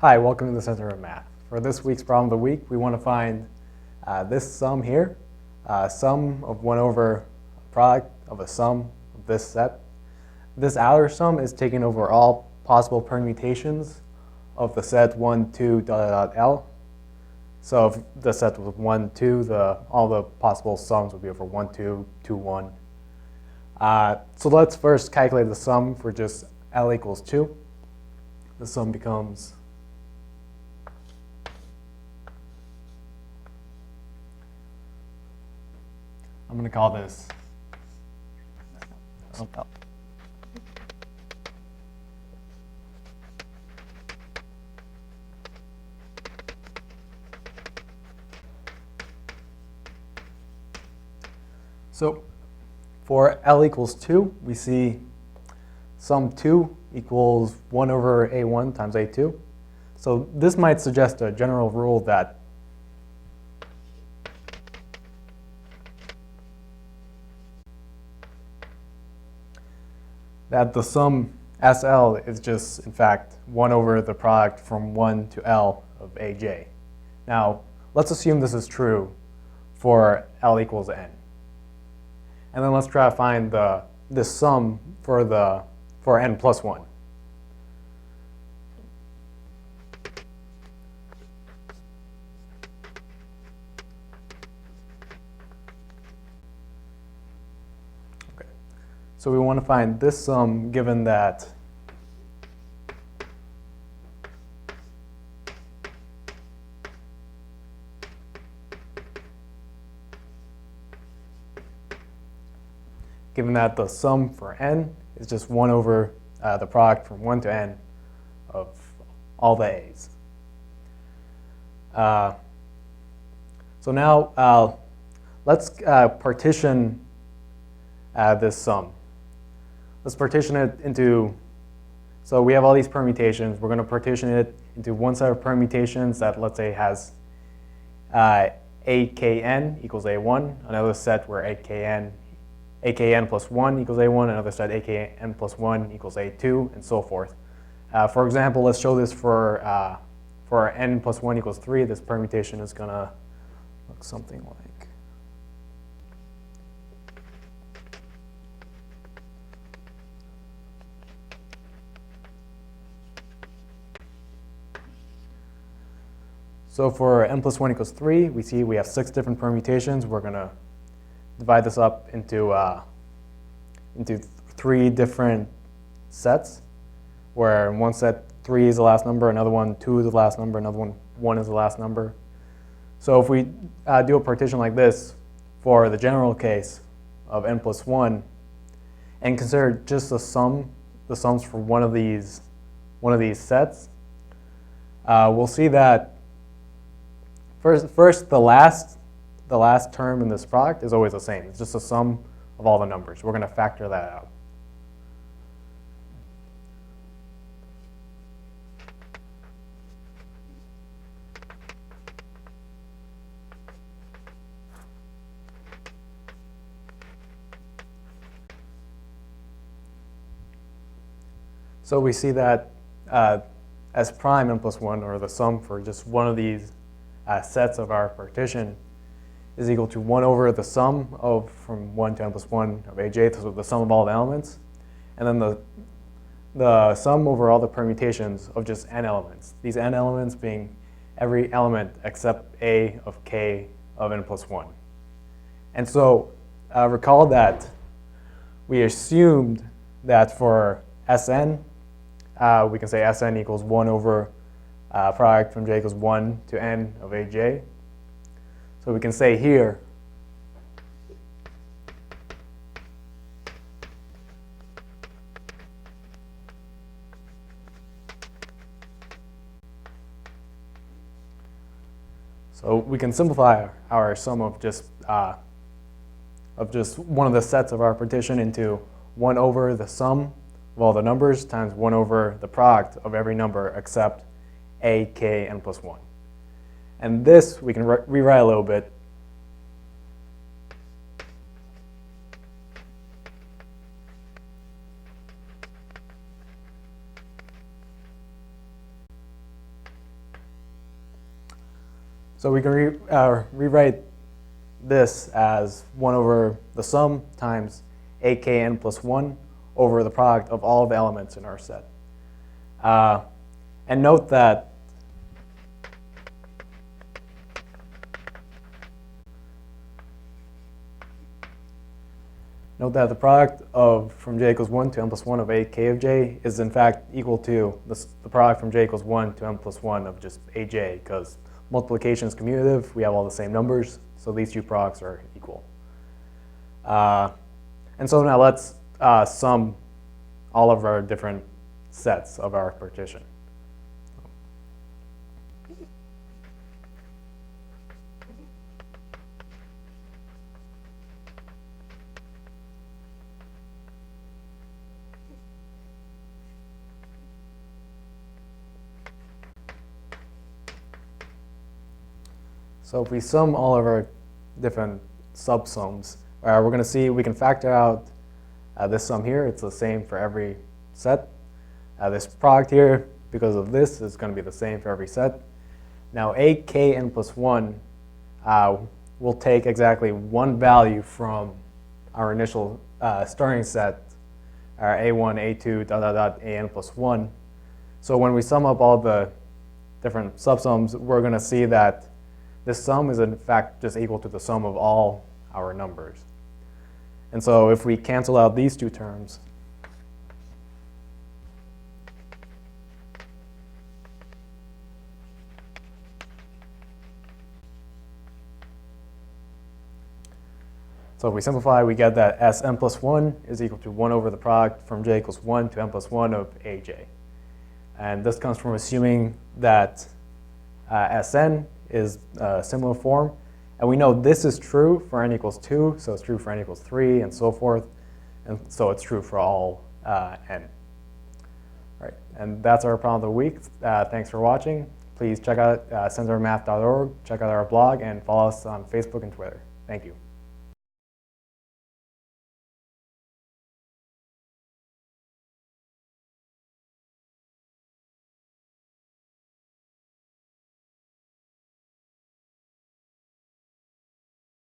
Hi, welcome to the Center of Math. For this week's problem of the week, we want to find this sum here, sum of 1 over product of a sum of this set. This outer sum is taking over all possible permutations of the set 1, 2, L. So if the set was 1, 2, all the possible sums would be over 1, 2, 2, 1. So let's first calculate the sum for just L equals 2. The sum becomes I'm going to call this So for L equals 2, we see sum 2 equals 1 over A1 times A2. So this might suggest a general rule that the sum SL is just, in fact, 1 over the product from 1 to L of AJ. Now, let's assume this is true for L equals N. And then let's try to find this sum for N plus 1. So we want to find this sum given that the sum for n is just 1 over the product from 1 to n of all the a's. So now let's partition this sum. Let's partition it into, so we have all these permutations. We're going to partition it into one set of permutations that, let's say, has AKN equals A1, another set where AKN plus 1 equals A1, another set AKN plus 1 equals A2, and so forth. For example, let's show this for n plus 1 equals 3. This permutation is going to look something like. So for n plus 1 equals 3, we see we have 6 different permutations. We're going to divide this up into 3 different sets, where in one set 3 is the last number, another one 2 is the last number, another one 1 is the last number. So if we do a partition like this for the general case of n plus 1, and consider just the sums for one of these sets, we'll see that First, the last term in this product is always the same. It's just the sum of all the numbers. We're going to factor that out. So we see that S prime n plus 1, or the sum for just one of these sets of our partition, is equal to 1 over the sum of from 1 to n plus 1 of AJ, so the sum of all the elements, and then the sum over all the permutations of just n elements. These n elements being every element except A of k of n plus 1. And so recall that we assumed that for Sn, we can say Sn equals 1 over product from j equals 1 to n of aj. So we can say here so we can simplify our sum of just one of the sets of our partition into 1 over the sum of all the numbers times 1 over the product of every number except A, K, n plus 1. And this we can rewrite a little bit. So we can rewrite this as 1 over the sum times akn plus 1 over the product of all the elements in our set. And note that the product of from j equals 1 to n plus 1 of ak of j is in fact equal to the product from j equals 1 to n plus 1 of just aj, because multiplication is commutative, we have all the same numbers, so these two products are equal. And so now let's sum all of our different sets of our partition. So if we sum all of our different subsums, we're going to see we can factor out this sum here. It's the same for every set. This product here, because of this, is going to be the same for every set. Now akn plus 1 will take exactly one value from our initial starting set, our a1, a2, an plus 1. So when we sum up all the different subsums, we're going to see that this sum is in fact just equal to the sum of all our numbers. And so if we cancel out these two terms, so if we simplify, we get that Sn plus 1 is equal to 1 over the product from j equals 1 to n plus 1 of aj. And this comes from assuming that Sn is a similar form. And we know this is true for n equals 2, so it's true for n equals 3, and so forth. And so it's true for all n. All right, and that's our problem of the week. Thanks for watching. Please check out censormath.org, check out our blog, and follow us on Facebook and Twitter. Thank you.